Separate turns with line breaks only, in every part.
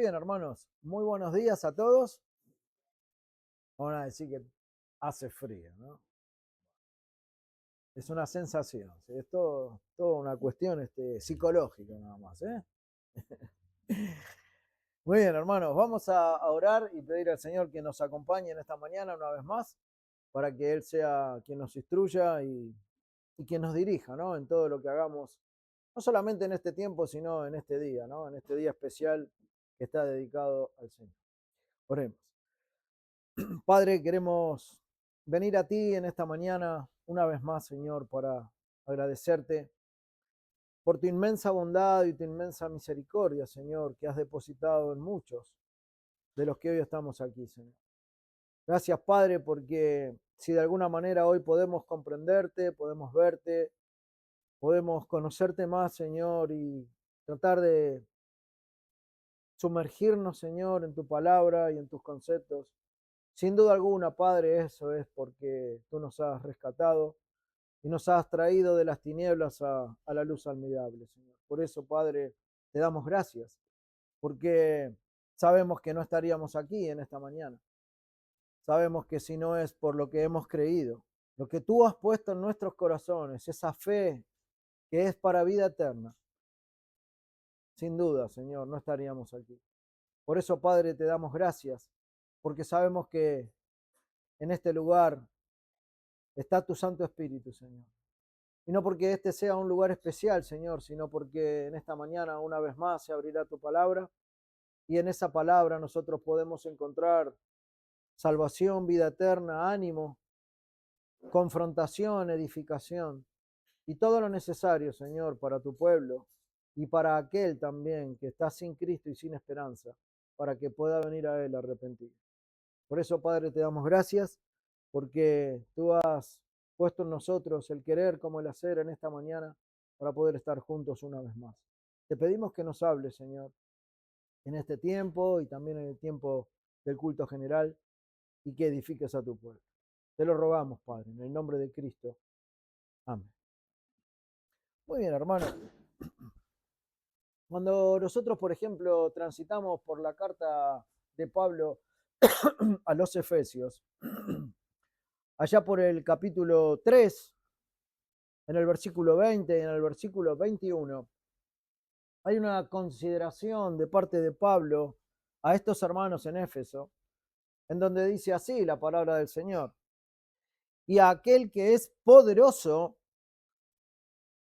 Muy bien, hermanos. Muy buenos días a todos. Vamos a decir que hace frío, ¿no? Es una sensación, ¿sí? Es todo una cuestión psicológica nada más, ¿eh? Muy bien, hermanos. Vamos a orar y pedir al Señor que nos acompañe en esta mañana una vez más, para que Él sea quien nos instruya y quien nos dirija, ¿no? En todo lo que hagamos, no solamente en este tiempo, sino en este día, ¿no? En este día especial que está dedicado al Señor. Oremos. Padre, queremos venir a ti en esta mañana una vez más, Señor, para agradecerte por tu inmensa bondad y tu inmensa misericordia, Señor, que has depositado en muchos de los que hoy estamos aquí, Señor. Gracias, Padre, porque si de alguna manera hoy podemos comprenderte, podemos verte, podemos conocerte más, Señor, y tratar de sumergirnos, Señor, en tu palabra y en tus conceptos. Sin duda alguna, Padre, eso es porque tú nos has rescatado y nos has traído de las tinieblas a la luz admirable, Señor. Por eso, Padre, te damos gracias, porque sabemos que no estaríamos aquí en esta mañana. Sabemos que si no es por lo que hemos creído, lo que tú has puesto en nuestros corazones, esa fe que es para vida eterna, sin duda, Señor, no estaríamos aquí. Por eso, Padre, te damos gracias, porque sabemos que en este lugar está tu Santo Espíritu, Señor. Y no porque este sea un lugar especial, Señor, sino porque en esta mañana una vez más se abrirá tu palabra y en esa palabra nosotros podemos encontrar salvación, vida eterna, ánimo, confrontación, edificación y todo lo necesario, Señor, para tu pueblo y para aquel también que está sin Cristo y sin esperanza, para que pueda venir a Él arrepentido. Por eso, Padre, te damos gracias porque tú has puesto en nosotros el querer como el hacer en esta mañana para poder estar juntos una vez más. Te pedimos que nos hables, Señor, en este tiempo y también en el tiempo del culto general y que edifiques a tu pueblo. Te lo rogamos, Padre, en el nombre de Cristo. Amén. Muy bien, hermano. Cuando nosotros, por ejemplo, transitamos por la carta de Pablo a los Efesios, allá por el capítulo 3, en el versículo 20 y en el versículo 21, hay una consideración de parte de Pablo a estos hermanos en Éfeso, en donde dice así la palabra del Señor: y a aquel que es poderoso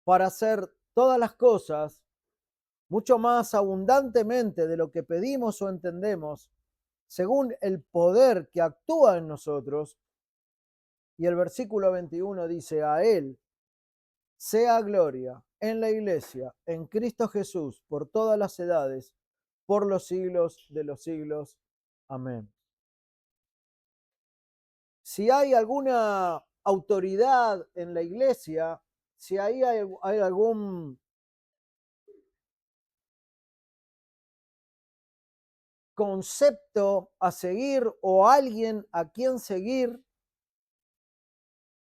para hacer todas las cosas mucho más abundantemente de lo que pedimos o entendemos, según el poder que actúa en nosotros. Y el versículo 21 dice: a Él sea gloria en la iglesia, en Cristo Jesús, por todas las edades, por los siglos de los siglos. Amén. Si hay alguna autoridad en la iglesia, si hay algún concepto a seguir o alguien a quien seguir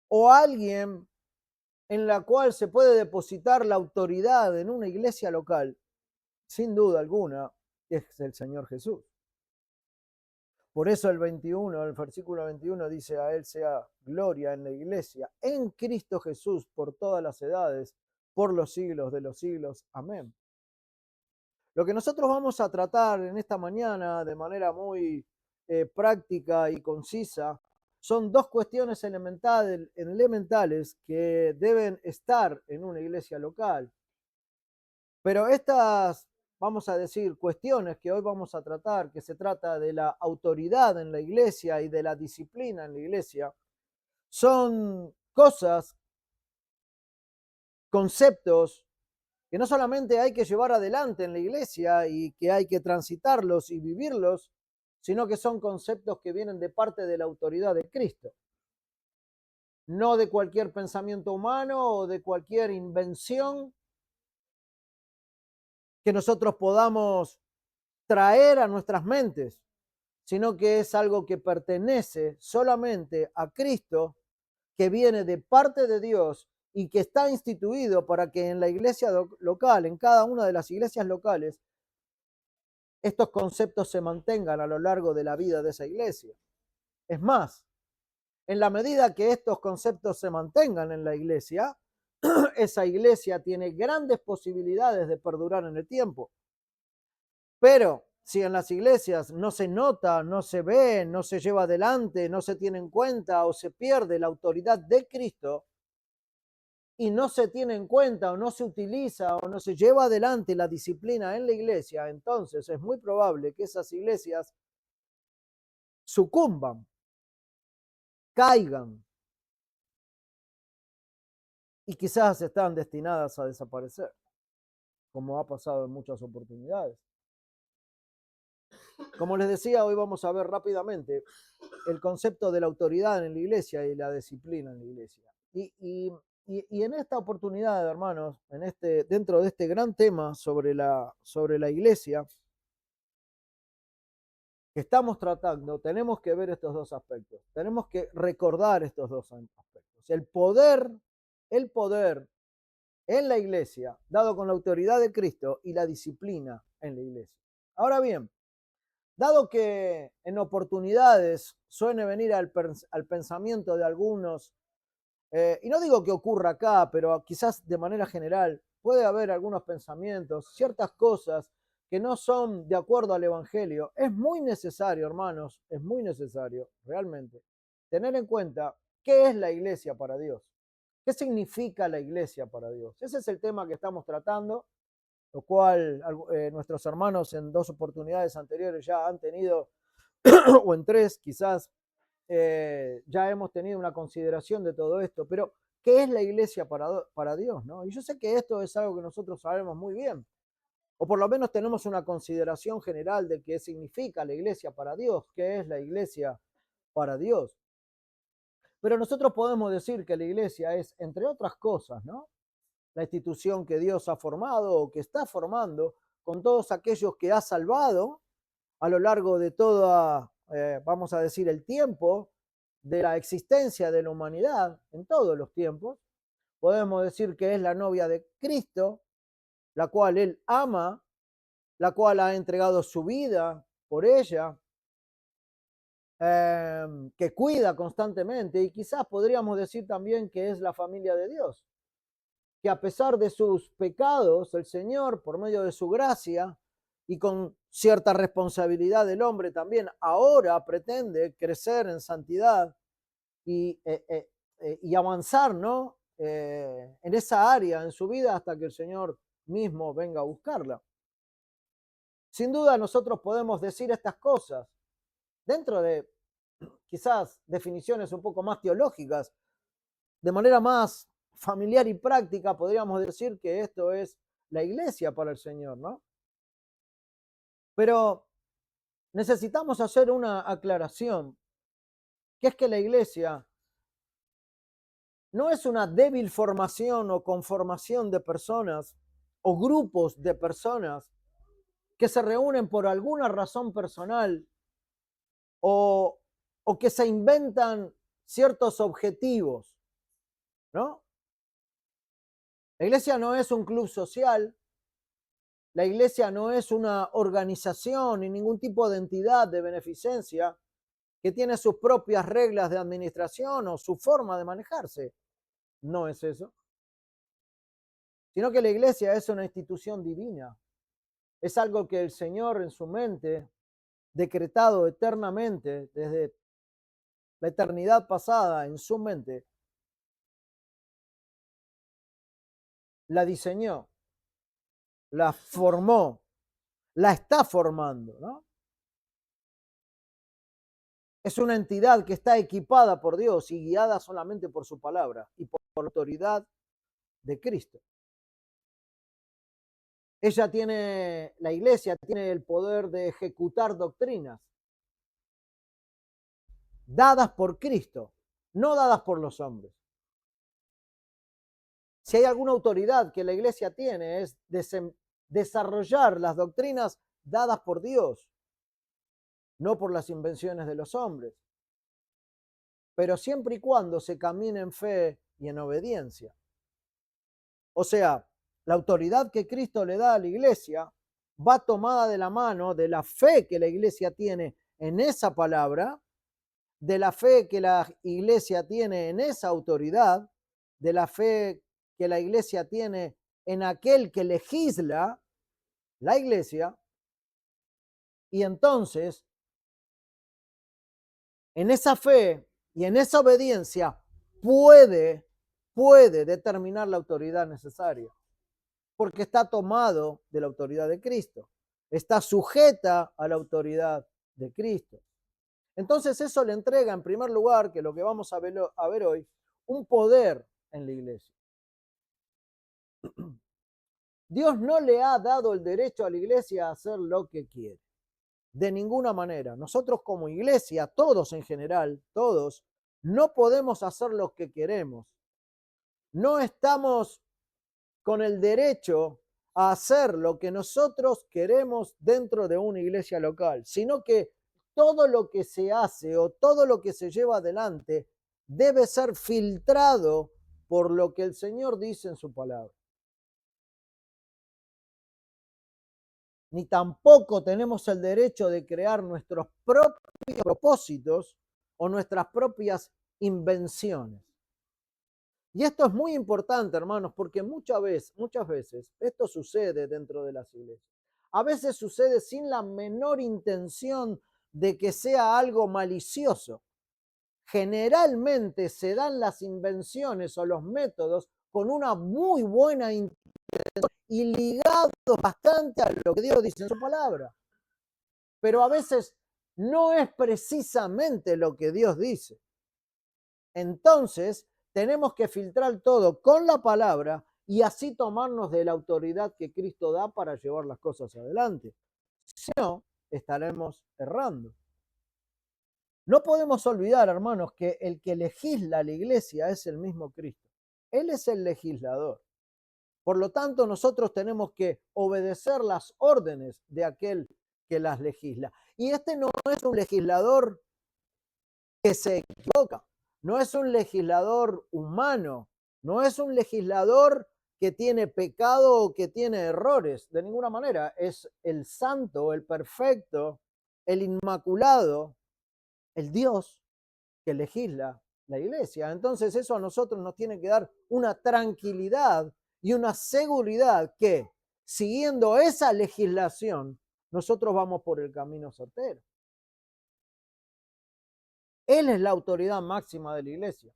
o alguien en la cual se puede depositar la autoridad en una iglesia local, sin duda alguna, es el Señor Jesús. Por eso el versículo 21 dice: a Él sea gloria en la iglesia, en Cristo Jesús, por todas las edades, por los siglos de los siglos. Amén. Lo que nosotros vamos a tratar en esta mañana de manera muy práctica y concisa son dos cuestiones elementales que deben estar en una iglesia local. Pero estas, vamos a decir, cuestiones que hoy vamos a tratar, que se trata de la autoridad en la iglesia y de la disciplina en la iglesia, son cosas, conceptos que no solamente hay que llevar adelante en la iglesia y que hay que transitarlos y vivirlos, sino que son conceptos que vienen de parte de la autoridad de Cristo, no de cualquier pensamiento humano o de cualquier invención que nosotros podamos traer a nuestras mentes, sino que es algo que pertenece solamente a Cristo, que viene de parte de Dios y que está instituido para que en la iglesia local, en cada una de las iglesias locales, estos conceptos se mantengan a lo largo de la vida de esa iglesia. Es más, en la medida que estos conceptos se mantengan en la iglesia, esa iglesia tiene grandes posibilidades de perdurar en el tiempo. Pero si en las iglesias no se nota, no se ve, no se lleva adelante, no se tiene en cuenta o se pierde la autoridad de Cristo y no se tiene en cuenta o no se utiliza o no se lleva adelante la disciplina en la iglesia, entonces es muy probable que esas iglesias sucumban, caigan y quizás están destinadas a desaparecer, como ha pasado en muchas oportunidades. Como les decía, hoy vamos a ver rápidamente el concepto de la autoridad en la iglesia y la disciplina en la iglesia. Y en esta oportunidad, hermanos, dentro de este gran tema sobre la iglesia que estamos tratando, tenemos que ver estos dos aspectos. Tenemos que recordar estos dos aspectos. El poder en la iglesia, dado con la autoridad de Cristo, y la disciplina en la iglesia. Ahora bien, dado que en oportunidades suele venir al pensamiento de algunos, y no digo que ocurra acá, pero quizás de manera general, puede haber algunos pensamientos, ciertas cosas que no son de acuerdo al Evangelio. Es muy necesario, hermanos, es muy necesario, realmente, tener en cuenta qué es la iglesia para Dios. ¿Qué significa la iglesia para Dios? Ese es el tema que estamos tratando, lo cual nuestros hermanos en 2 oportunidades anteriores ya han tenido, o en 3 quizás, ya hemos tenido una consideración de todo esto, pero ¿qué es la iglesia para Dios? ¿No? Y yo sé que esto es algo que nosotros sabemos muy bien, o por lo menos tenemos una consideración general de qué significa la iglesia para Dios, qué es la iglesia para Dios. Pero nosotros podemos decir que la iglesia es, entre otras cosas, ¿no?, la institución que Dios ha formado o que está formando con todos aquellos que ha salvado a lo largo de toda, vamos a decir, el tiempo de la existencia de la humanidad, en todos los tiempos. Podemos decir que es la novia de Cristo, la cual Él ama, la cual ha entregado su vida por ella, que cuida constantemente, y quizás podríamos decir también que es la familia de Dios, que a pesar de sus pecados, el Señor, por medio de su gracia y con cierta responsabilidad del hombre también, ahora pretende crecer en santidad y avanzar, ¿no?, en esa área en su vida hasta que el Señor mismo venga a buscarla. Sin duda nosotros podemos decir estas cosas dentro de quizás definiciones un poco más teológicas, de manera más familiar y práctica. Podríamos decir que esto es la iglesia para el Señor, ¿no? Pero necesitamos hacer una aclaración, que es que la iglesia no es una débil formación o conformación de personas o grupos de personas que se reúnen por alguna razón personal o, o que se inventan ciertos objetivos, ¿no? La iglesia no es un club social, la iglesia no es una organización ni ningún tipo de entidad de beneficencia que tiene sus propias reglas de administración o su forma de manejarse. No es eso. Sino que la iglesia es una institución divina. Es algo que el Señor en su mente, decretado eternamente desde la eternidad pasada en su mente, la diseñó, la formó, la está formando, ¿no? Es una entidad que está equipada por Dios y guiada solamente por su palabra y por la autoridad de Cristo. La iglesia tiene el poder de ejecutar doctrinas dadas por Cristo, no dadas por los hombres. Si hay alguna autoridad que la iglesia tiene, es desarrollar las doctrinas dadas por Dios, no por las invenciones de los hombres, pero siempre y cuando se camine en fe y en obediencia. O sea, la autoridad que Cristo le da a la iglesia va tomada de la mano de la fe que la iglesia tiene en esa palabra, de la fe que la iglesia tiene en esa autoridad, de la fe que la iglesia tiene en aquel que legisla la iglesia, y entonces en esa fe y en esa obediencia puede determinar la autoridad necesaria, porque está tomado de la autoridad de Cristo, está sujeta a la autoridad de Cristo. Entonces eso le entrega en primer lugar, que lo que vamos a ver hoy, un poder en la iglesia. Dios no le ha dado el derecho a la iglesia a hacer lo que quiere. De ninguna manera. Nosotros como iglesia, todos en general, todos, no podemos hacer lo que queremos. No estamos con el derecho a hacer lo que nosotros queremos dentro de una iglesia local, sino que todo lo que se hace o todo lo que se lleva adelante debe ser filtrado por lo que el Señor dice en su palabra. Ni tampoco tenemos el derecho de crear nuestros propios propósitos o nuestras propias invenciones. Y esto es muy importante, hermanos, porque muchas veces esto sucede dentro de las iglesias. A veces sucede sin la menor intención de que sea algo malicioso. Generalmente se dan las invenciones o los métodos con una muy buena intención y ligados bastante a lo que Dios dice en su palabra. Pero a veces no es precisamente lo que Dios dice. Entonces, tenemos que filtrar todo con la palabra y así tomarnos de la autoridad que Cristo da para llevar las cosas adelante. Si no, estaremos errando. No podemos olvidar, hermanos, que el que legisla la iglesia es el mismo Cristo. Él es el legislador. Por lo tanto, nosotros tenemos que obedecer las órdenes de aquel que las legisla. Y este no es un legislador que se equivoca, no es un legislador humano, no es un legislador que tiene pecado o que tiene errores, de ninguna manera. Es el santo, el perfecto, el inmaculado, el Dios que legisla la iglesia. Entonces eso a nosotros nos tiene que dar una tranquilidad y una seguridad que, siguiendo esa legislación, nosotros vamos por el camino certero. Él es la autoridad máxima de la iglesia.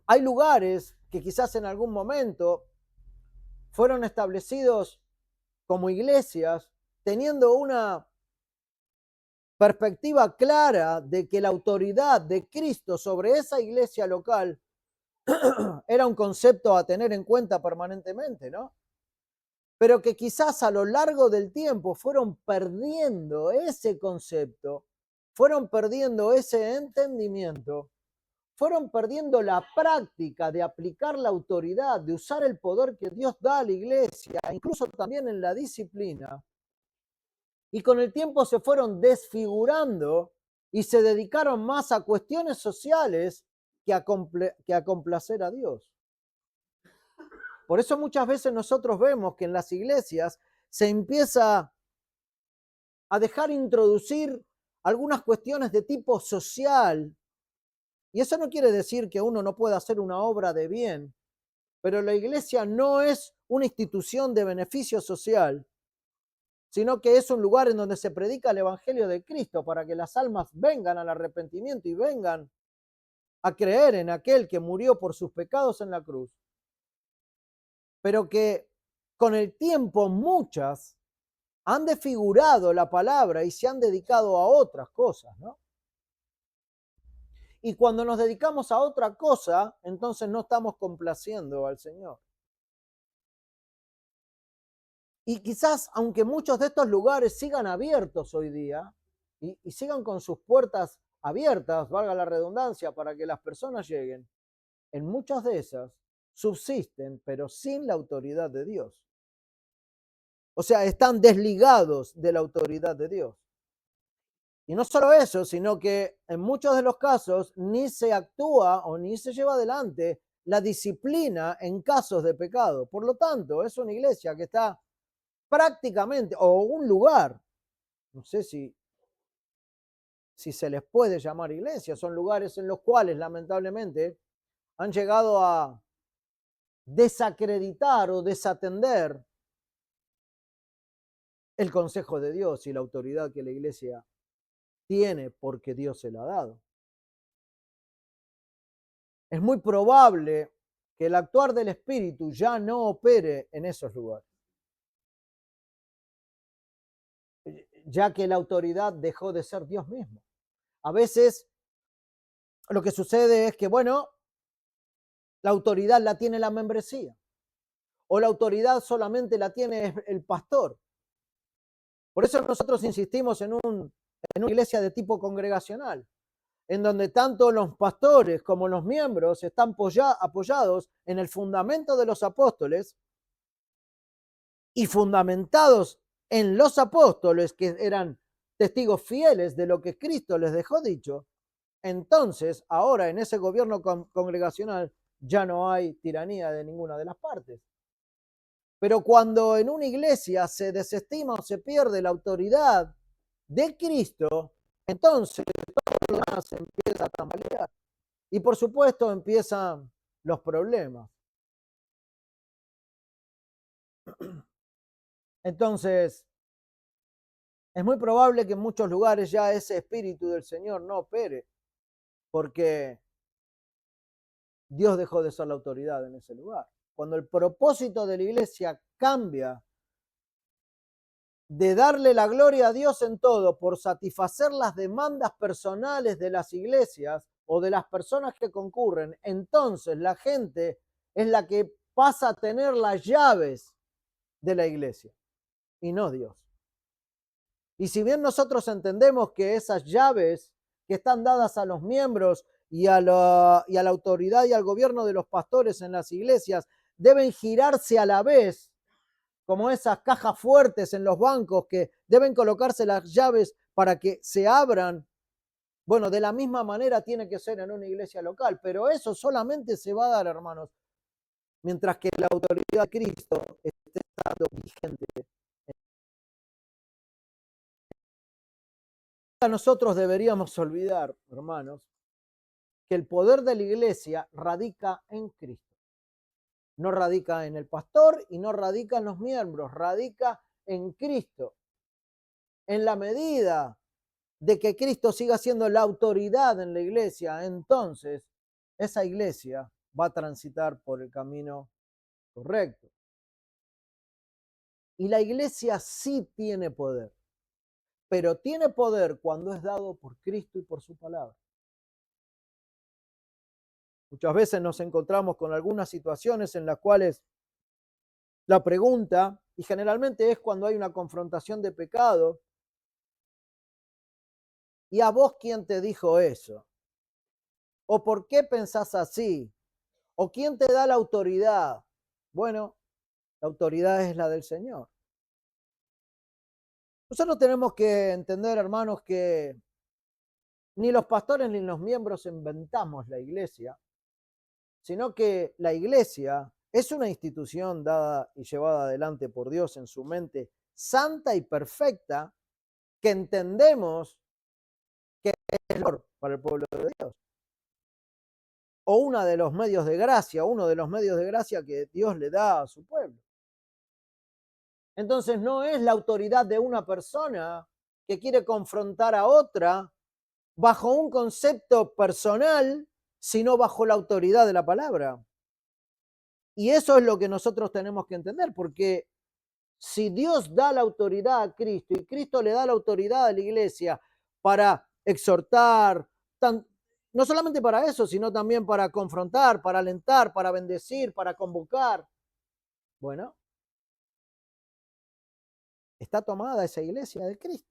Hay lugares que quizás en algún momento fueron establecidos como iglesias teniendo una perspectiva clara de que la autoridad de Cristo sobre esa iglesia local era un concepto a tener en cuenta permanentemente, ¿no? Pero que quizás a lo largo del tiempo fueron perdiendo ese concepto, fueron perdiendo ese entendimiento, fueron perdiendo la práctica de aplicar la autoridad, de usar el poder que Dios da a la iglesia, incluso también en la disciplina, y con el tiempo se fueron desfigurando y se dedicaron más a cuestiones sociales que a complacer a Dios. Por eso muchas veces nosotros vemos que en las iglesias se empieza a dejar introducir algunas cuestiones de tipo social. Y eso no quiere decir que uno no pueda hacer una obra de bien, pero la iglesia no es una institución de beneficio social, sino que es un lugar en donde se predica el Evangelio de Cristo para que las almas vengan al arrepentimiento y vengan a creer en aquel que murió por sus pecados en la cruz. Pero que con el tiempo muchas han desfigurado la palabra y se han dedicado a otras cosas, ¿no? Y cuando nos dedicamos a otra cosa, entonces no estamos complaciendo al Señor. Y quizás, aunque muchos de estos lugares sigan abiertos hoy día y sigan con sus puertas abiertas, valga la redundancia, para que las personas lleguen, en muchas de esas subsisten, pero sin la autoridad de Dios. O sea, están desligados de la autoridad de Dios. Y no solo eso, sino que en muchos de los casos ni se actúa o ni se lleva adelante la disciplina en casos de pecado. Por lo tanto, es una iglesia que está prácticamente, o un lugar, no sé si se les puede llamar iglesia, son lugares en los cuales lamentablemente han llegado a desacreditar o desatender el consejo de Dios y la autoridad que la iglesia tiene porque Dios se la ha dado. Es muy probable que el actuar del Espíritu ya no opere en esos lugares, ya que la autoridad dejó de ser Dios mismo. A veces lo que sucede es que, bueno, la autoridad la tiene la membresía, o la autoridad solamente la tiene el pastor. Por eso nosotros insistimos en una iglesia de tipo congregacional, en donde tanto los pastores como los miembros están apoyados en el fundamento de los apóstoles y fundamentados en los apóstoles, que eran testigos fieles de lo que Cristo les dejó dicho. Entonces, ahora en ese gobierno congregacional ya no hay tiranía de ninguna de las partes. Pero cuando en una iglesia se desestima o se pierde la autoridad de Cristo, entonces todo lo demás empieza a tambalear. Y por supuesto empiezan los problemas. Entonces, es muy probable que en muchos lugares ya ese espíritu del Señor no opere, porque Dios dejó de ser la autoridad en ese lugar. Cuando el propósito de la iglesia cambia de darle la gloria a Dios en todo por satisfacer las demandas personales de las iglesias o de las personas que concurren, entonces la gente es la que pasa a tener las llaves de la iglesia y no Dios. Y si bien nosotros entendemos que esas llaves que están dadas a los miembros y a la autoridad y al gobierno de los pastores en las iglesias deben girarse a la vez, como esas cajas fuertes en los bancos que deben colocarse las llaves para que se abran, bueno, de la misma manera tiene que ser en una iglesia local, pero eso solamente se va a dar, hermanos, mientras que la autoridad de Cristo esté estando vigente. Nosotros deberíamos olvidar, hermanos, que el poder de la iglesia radica en Cristo. No radica en el pastor y no radica en los miembros, radica en Cristo. En la medida de que Cristo siga siendo la autoridad en la iglesia, entonces esa iglesia va a transitar por el camino correcto. Y la iglesia sí tiene poder, pero tiene poder cuando es dado por Cristo y por su palabra. Muchas veces nos encontramos con algunas situaciones en las cuales la pregunta, y generalmente es cuando hay una confrontación de pecado, ¿y a vos quién te dijo eso? ¿O por qué pensás así? ¿O quién te da la autoridad? Bueno, la autoridad es la del Señor. Nosotros tenemos que entender, hermanos, que ni los pastores ni los miembros inventamos la iglesia, sino que la iglesia es una institución dada y llevada adelante por Dios en su mente santa y perfecta, que entendemos que es mejor para el pueblo de Dios. O uno de los medios de gracia que Dios le da a su pueblo. Entonces no es la autoridad de una persona que quiere confrontar a otra bajo un concepto personal, sino bajo la autoridad de la palabra. Y eso es lo que nosotros tenemos que entender, porque si Dios da la autoridad a Cristo y Cristo le da la autoridad a la iglesia para exhortar, no solamente para eso, sino también para confrontar, para alentar, para bendecir, para convocar, bueno, está tomada esa iglesia de Cristo.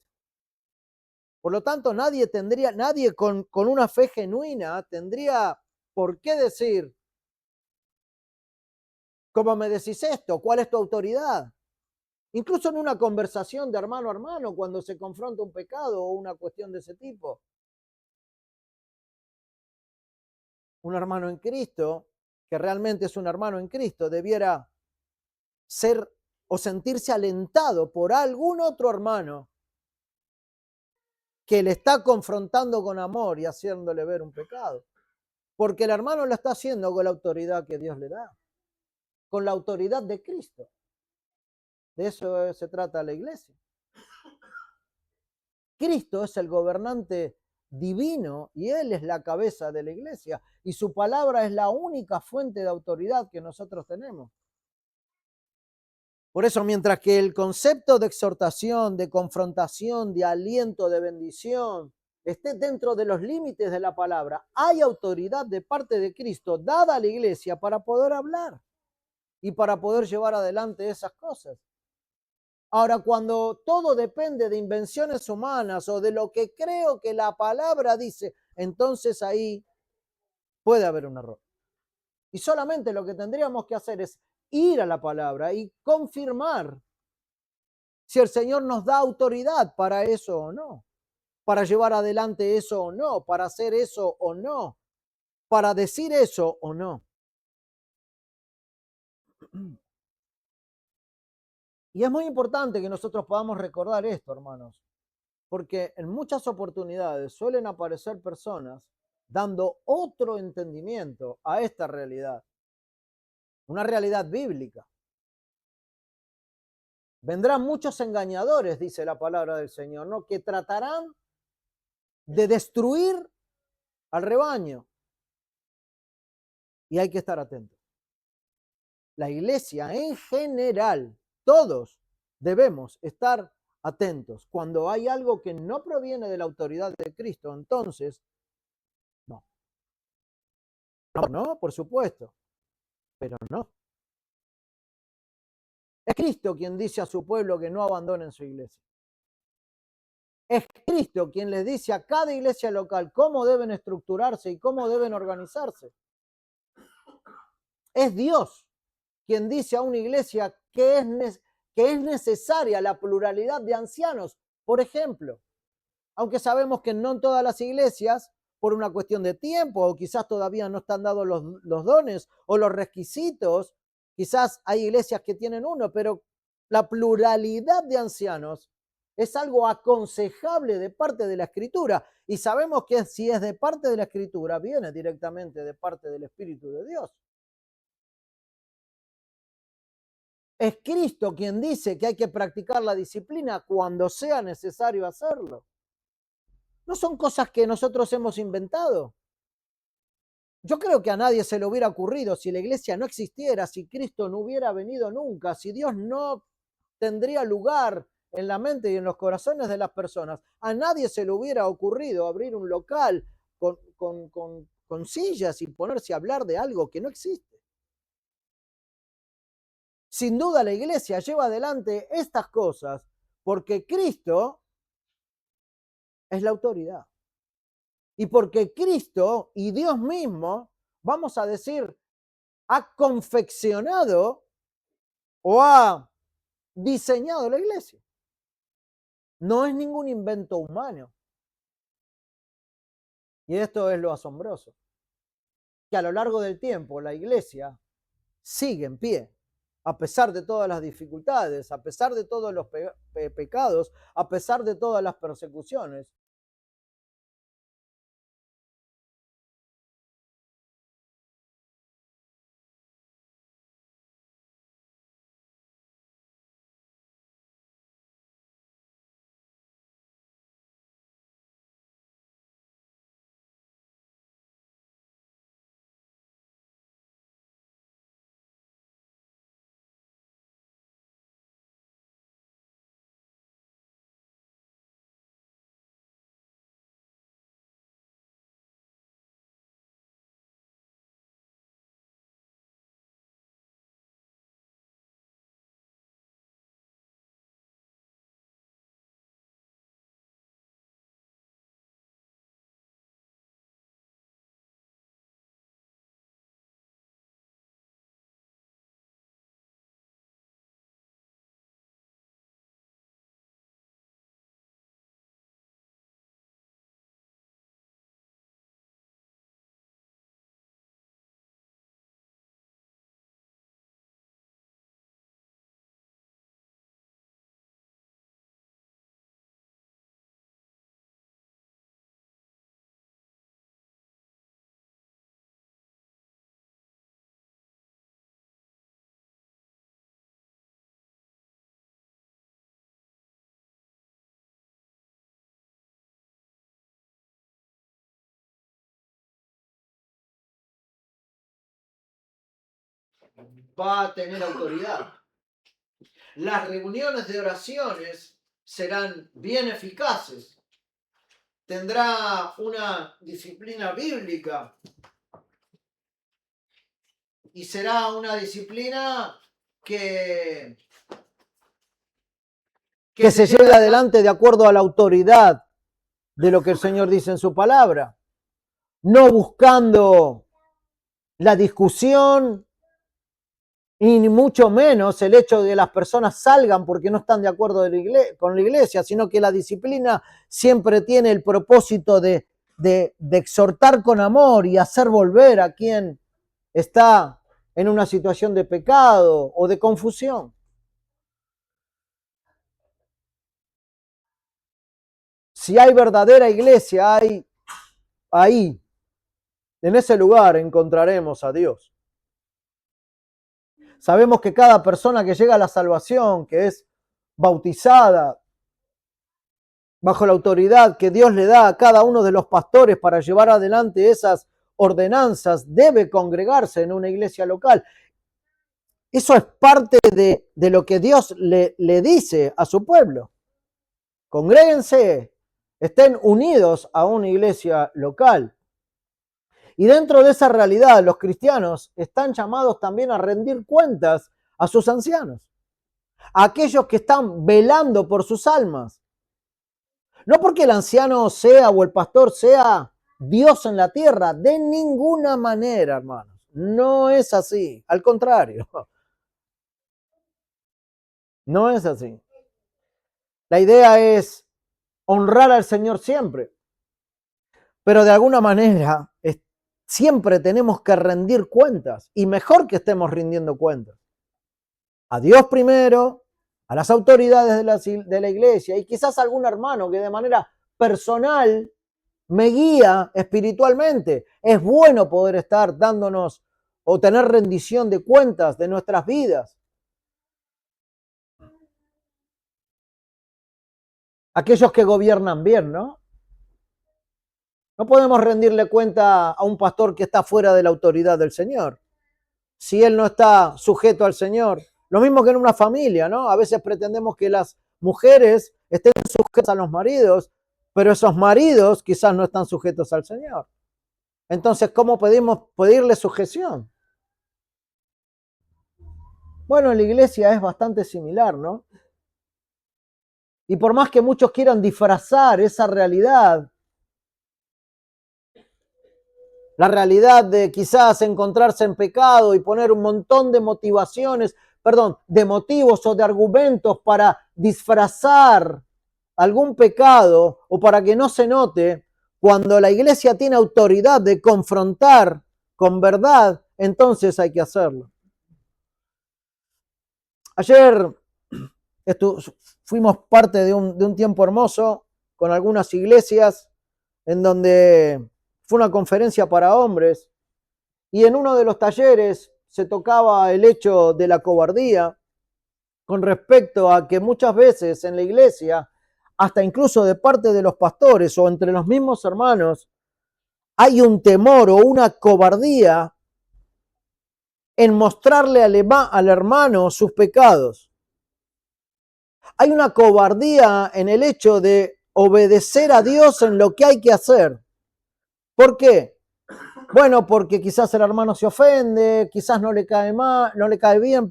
Por lo tanto, nadie con una fe genuina tendría por qué decir, ¿cómo me decís esto? ¿Cuál es tu autoridad? Incluso en una conversación de hermano a hermano, cuando se confronta un pecado o una cuestión de ese tipo. Un hermano en Cristo, que realmente es un hermano en Cristo, debiera ser o sentirse alentado por algún otro hermano que le está confrontando con amor y haciéndole ver un pecado. Porque el hermano lo está haciendo con la autoridad que Dios le da, con la autoridad de Cristo. De eso se trata la iglesia. Cristo es el gobernante divino y Él es la cabeza de la iglesia y su palabra es la única fuente de autoridad que nosotros tenemos. Por eso, mientras que el concepto de exhortación, de confrontación, de aliento, de bendición, esté dentro de los límites de la palabra, hay autoridad de parte de Cristo dada a la iglesia para poder hablar y para poder llevar adelante esas cosas. Ahora, cuando todo depende de invenciones humanas o de lo que creo que la palabra dice, entonces ahí puede haber un error. Y solamente lo que tendríamos que hacer es ir a la palabra y confirmar si el Señor nos da autoridad para eso o no, para llevar adelante eso o no, para hacer eso o no, para decir eso o no. Y es muy importante que nosotros podamos recordar esto, hermanos, porque en muchas oportunidades suelen aparecer personas dando otro entendimiento a esta realidad, una realidad bíblica. Vendrán muchos engañadores, dice la palabra del Señor, ¿no? Que tratarán de destruir al rebaño. Y hay que estar atentos. La iglesia en general, todos debemos estar atentos. Cuando hay algo que no proviene de la autoridad de Cristo, entonces, no. No, por supuesto, pero no. Es Cristo quien dice a su pueblo que no abandonen su iglesia. Es Cristo quien les dice a cada iglesia local cómo deben estructurarse y cómo deben organizarse. Es Dios quien dice a una iglesia que es necesaria la pluralidad de ancianos, por ejemplo. Aunque sabemos que no en todas las iglesias, por una cuestión de tiempo, o quizás todavía no están dados los dones o los requisitos, quizás hay iglesias que tienen uno, pero la pluralidad de ancianos es algo aconsejable de parte de la Escritura. Y sabemos que si es de parte de la Escritura, viene directamente de parte del Espíritu de Dios. Es Cristo quien dice que hay que practicar la disciplina cuando sea necesario hacerlo. No son cosas que nosotros hemos inventado. Yo creo que a nadie se le hubiera ocurrido si la iglesia no existiera, si Cristo no hubiera venido nunca, si Dios no tendría lugar en la mente y en los corazones de las personas. A nadie se le hubiera ocurrido abrir un local con sillas y ponerse a hablar de algo que no existe. Sin duda la iglesia lleva adelante estas cosas porque Cristo es la autoridad. Y porque Cristo y Dios mismo, vamos a decir, ha confeccionado o ha diseñado la iglesia. No es ningún invento humano. Y esto es lo asombroso. Que a lo largo del tiempo la iglesia sigue en pie, a pesar de todas las dificultades, a pesar de todos los pecados, a pesar de todas las persecuciones. va a tener autoridad. Las reuniones de oraciones serán bien eficaces. Tendrá una disciplina bíblica y será una disciplina que se lleve adelante de acuerdo a la autoridad de lo que el Señor dice en su palabra, no buscando la discusión y ni mucho menos el hecho de que las personas salgan porque no están de acuerdo con la iglesia, sino que la disciplina siempre tiene el propósito de exhortar con amor y hacer volver a quien está en una situación de pecado o de confusión. Si hay verdadera iglesia, ahí, en ese lugar encontraremos a Dios. Sabemos que cada persona que llega a la salvación, que es bautizada bajo la autoridad que Dios le da a cada uno de los pastores para llevar adelante esas ordenanzas, debe congregarse en una iglesia local. Eso es parte de lo que Dios le dice a su pueblo. Congréguense, estén unidos a una iglesia local. Y dentro de esa realidad, los cristianos están llamados también a rendir cuentas a sus ancianos, a aquellos que están velando por sus almas. No porque el anciano sea o el pastor sea Dios en la tierra, de ninguna manera, hermanos. No es así, al contrario. No es así. La idea es honrar al Señor siempre, pero de alguna manera siempre tenemos que rendir cuentas, y mejor que estemos rindiendo cuentas. A Dios primero, a las autoridades de la iglesia, y quizás a algún hermano que de manera personal me guía espiritualmente. Es bueno poder estar dándonos o tener rendición de cuentas de nuestras vidas. Aquellos que gobiernan bien, ¿no? No podemos rendirle cuenta a un pastor que está fuera de la autoridad del Señor, si él no está sujeto al Señor. Lo mismo que en una familia, ¿no? A veces pretendemos que las mujeres estén sujetas a los maridos, pero esos maridos quizás no están sujetos al Señor. Entonces, ¿cómo podemos pedirle sujeción? Bueno, en la iglesia es bastante similar, ¿no? Y por más que muchos quieran disfrazar esa realidad, la realidad de quizás encontrarse en pecado y poner un montón de motivaciones, de motivos o de argumentos para disfrazar algún pecado o para que no se note, cuando la iglesia tiene autoridad de confrontar con verdad, entonces hay que hacerlo. Ayer fuimos parte de un tiempo hermoso con algunas iglesias en donde fue una conferencia para hombres, y en uno de los talleres se tocaba el hecho de la cobardía con respecto a que muchas veces en la iglesia, hasta incluso de parte de los pastores o entre los mismos hermanos, hay un temor o una cobardía en mostrarle al hermano sus pecados. Hay una cobardía en el hecho de obedecer a Dios en lo que hay que hacer. ¿Por qué? Bueno, porque quizás el hermano se ofende, quizás no le cae bien,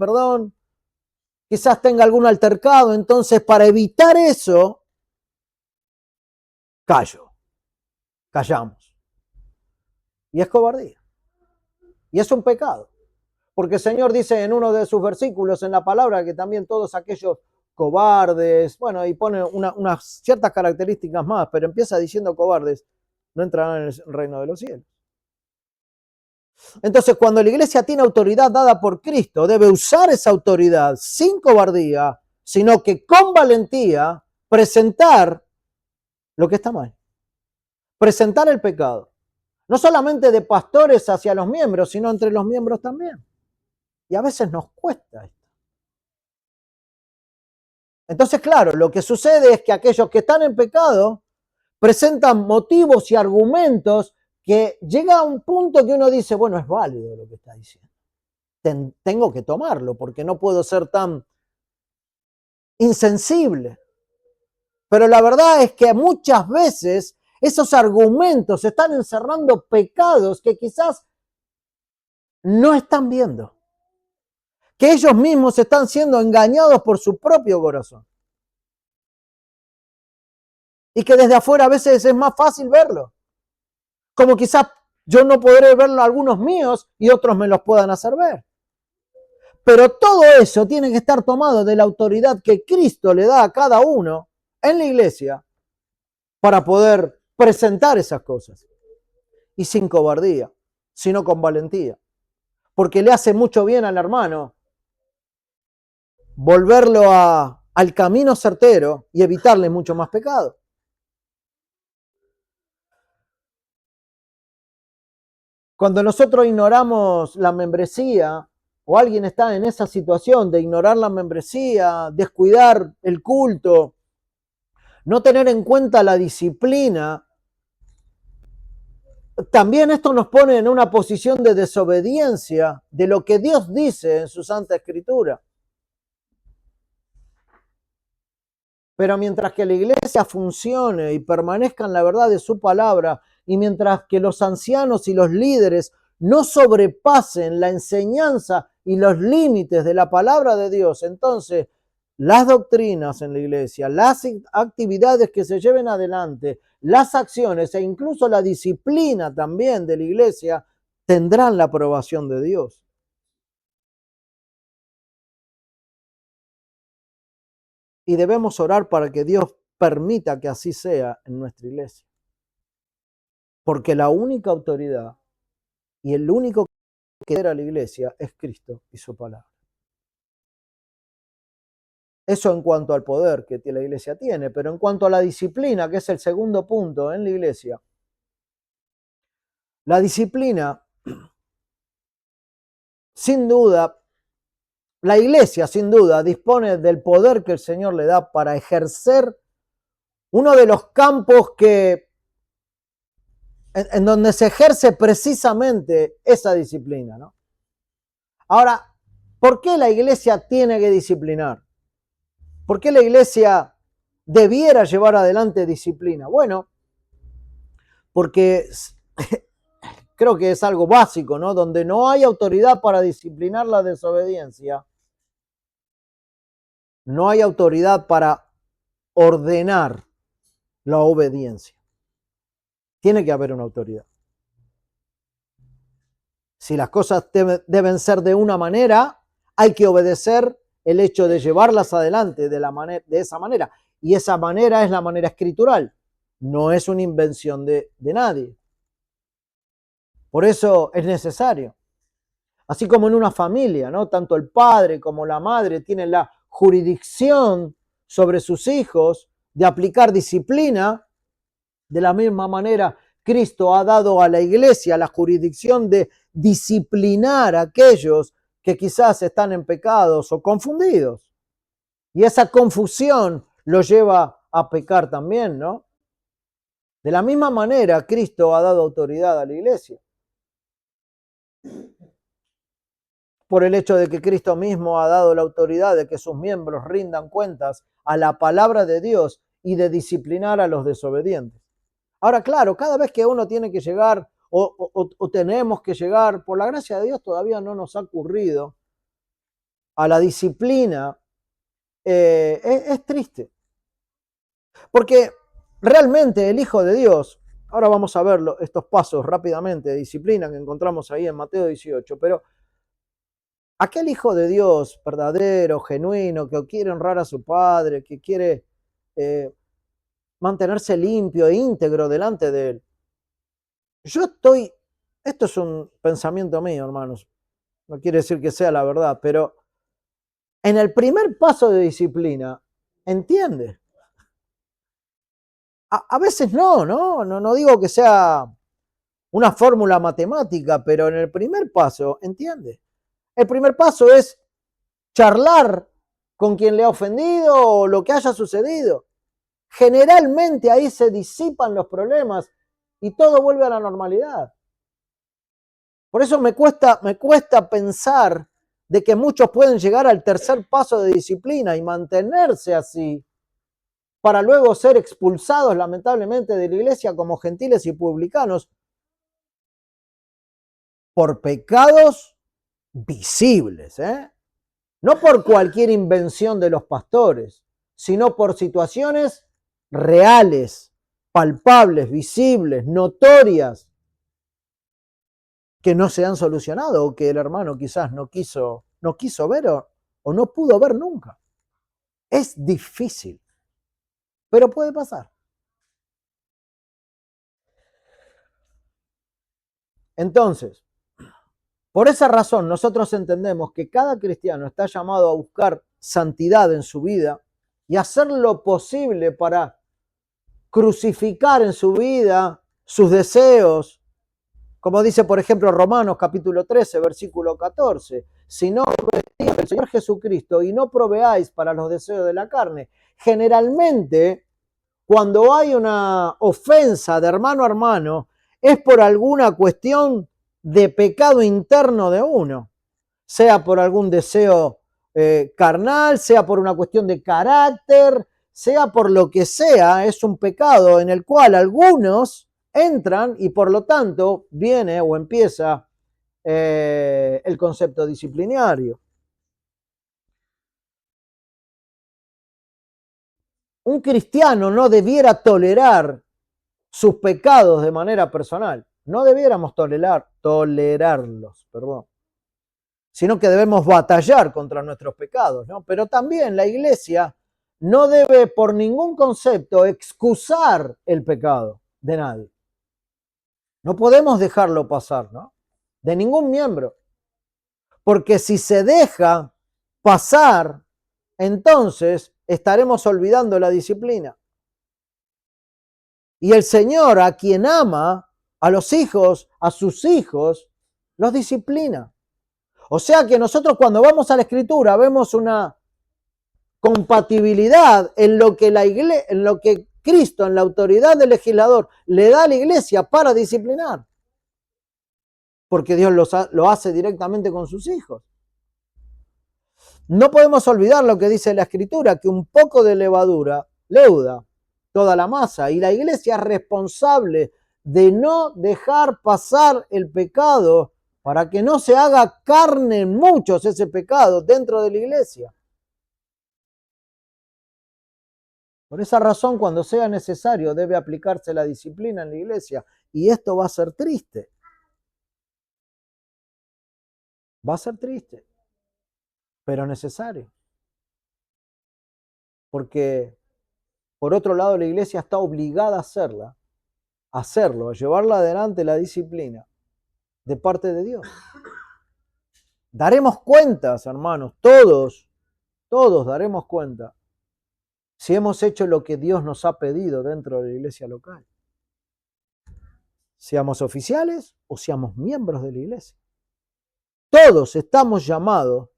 quizás tenga algún altercado. Entonces, para evitar eso, callamos. Y es cobardía. Y es un pecado. Porque el Señor dice en uno de sus versículos en la palabra que también todos aquellos cobardes, bueno, y pone unas ciertas características más, pero empieza diciendo cobardes, no entrarán en el reino de los cielos. Entonces, cuando la iglesia tiene autoridad dada por Cristo, debe usar esa autoridad sin cobardía, sino que con valentía presentar lo que está mal. Presentar el pecado. No solamente de pastores hacia los miembros, sino entre los miembros también. Y a veces nos cuesta esto. Entonces, claro, lo que sucede es que aquellos que están en pecado presentan motivos y argumentos que llega a un punto que uno dice, bueno, es válido lo que está diciendo. tengo que tomarlo, porque no puedo ser tan insensible. Pero la verdad es que muchas veces esos argumentos están encerrando pecados que quizás no están viendo, que ellos mismos están siendo engañados por su propio corazón. Y que desde afuera a veces es más fácil verlo. Como quizás yo no podré verlo algunos míos y otros me los puedan hacer ver. Pero todo eso tiene que estar tomado de la autoridad que Cristo le da a cada uno en la iglesia para poder presentar esas cosas. Y sin cobardía, sino con valentía. Porque le hace mucho bien al hermano volverlo al camino certero y evitarle mucho más pecado. Cuando nosotros ignoramos la membresía, o alguien está en esa situación de ignorar la membresía, descuidar el culto, no tener en cuenta la disciplina, también esto nos pone en una posición de desobediencia de lo que Dios dice en su Santa Escritura. Pero mientras que la iglesia funcione y permanezca en la verdad de su palabra, y mientras que los ancianos y los líderes no sobrepasen la enseñanza y los límites de la palabra de Dios, entonces las doctrinas en la iglesia, las actividades que se lleven adelante, las acciones e incluso la disciplina también de la iglesia tendrán la aprobación de Dios. Y debemos orar para que Dios permita que así sea en nuestra iglesia. Porque la única autoridad y el único que lidera la iglesia es Cristo y su palabra. Eso en cuanto al poder que la iglesia tiene, pero en cuanto a la disciplina, que es el segundo punto en la iglesia, la disciplina, sin duda, la iglesia sin duda dispone del poder que el Señor le da para ejercer uno de los campos en donde se ejerce precisamente esa disciplina, ¿no? Ahora, ¿por qué la iglesia tiene que disciplinar? ¿Por qué la iglesia debiera llevar adelante disciplina? Bueno, porque creo que es algo básico, ¿no? Donde no hay autoridad para disciplinar la desobediencia, no hay autoridad para ordenar la obediencia. Tiene que haber una autoridad. Si las cosas deben ser de una manera, hay que obedecer el hecho de llevarlas adelante de esa manera. Y esa manera es la manera escritural. No es una invención de nadie. Por eso es necesario. Así como en una familia, ¿no? Tanto el padre como la madre tienen la jurisdicción sobre sus hijos de aplicar disciplina. De la misma manera, Cristo ha dado a la iglesia la jurisdicción de disciplinar a aquellos que quizás están en pecados o confundidos. Y esa confusión los lleva a pecar también, ¿no? De la misma manera, Cristo ha dado autoridad a la iglesia. Por el hecho de que Cristo mismo ha dado la autoridad de que sus miembros rindan cuentas a la palabra de Dios y de disciplinar a los desobedientes. Ahora, claro, cada vez que uno tiene que llegar o tenemos que llegar, por la gracia de Dios todavía no nos ha ocurrido, a la disciplina, es triste. Porque realmente el Hijo de Dios, ahora vamos a ver estos pasos rápidamente de disciplina que encontramos ahí en Mateo 18, pero aquel Hijo de Dios verdadero, genuino, que quiere honrar a su Padre, que quiere mantenerse limpio e íntegro delante de Él. Esto es un pensamiento mío, hermanos, no quiere decir que sea la verdad, pero en el primer paso de disciplina, entiende. A veces no digo que sea una fórmula matemática, pero en el primer paso, entiende. El primer paso es charlar con quien le ha ofendido o lo que haya sucedido. Generalmente ahí se disipan los problemas y todo vuelve a la normalidad. Por eso me cuesta pensar de que muchos pueden llegar al tercer paso de disciplina y mantenerse así, para luego ser expulsados lamentablemente de la iglesia como gentiles y publicanos por pecados visibles, no por cualquier invención de los pastores, sino por situaciones reales, palpables, visibles, notorias, que no se han solucionado o que el hermano quizás no quiso ver o no pudo ver nunca. Es difícil, pero puede pasar. Entonces, por esa razón nosotros entendemos que cada cristiano está llamado a buscar santidad en su vida y hacer lo posible para crucificar en su vida sus deseos, como dice por ejemplo Romanos capítulo 13, versículo 14, si no obedecéis al Señor Jesucristo y no proveáis para los deseos de la carne. Generalmente, cuando hay una ofensa de hermano a hermano, es por alguna cuestión de pecado interno de uno, sea por algún deseo carnal, sea por una cuestión de carácter, sea por lo que sea, es un pecado en el cual algunos entran y por lo tanto viene o empieza el concepto disciplinario. Un cristiano no debiera tolerar sus pecados de manera personal. No debiéramos tolerarlos, sino que debemos batallar contra nuestros pecados, ¿no? Pero también la iglesia no debe por ningún concepto excusar el pecado de nadie. No podemos dejarlo pasar, ¿no? De ningún miembro. Porque si se deja pasar, entonces estaremos olvidando la disciplina. Y el Señor, a quien ama, a los hijos, a sus hijos, los disciplina. O sea que nosotros cuando vamos a la Escritura vemos una compatibilidad en lo que en lo que Cristo, en la autoridad del legislador, le da a la iglesia para disciplinar. Porque Dios lo hace directamente con sus hijos. No podemos olvidar lo que dice la Escritura, que un poco de levadura leuda toda la masa, y la iglesia es responsable de no dejar pasar el pecado para que no se haga carne en muchos ese pecado dentro de la iglesia. Por esa razón, cuando sea necesario, debe aplicarse la disciplina en la iglesia, y esto va a ser triste. Va a ser triste, pero necesario. Porque, por otro lado, la iglesia está obligada a hacerlo, a llevarla adelante la disciplina de parte de Dios. Daremos cuentas, hermanos, todos daremos cuenta si hemos hecho lo que Dios nos ha pedido dentro de la iglesia local. Seamos oficiales o seamos miembros de la iglesia. Todos estamos llamados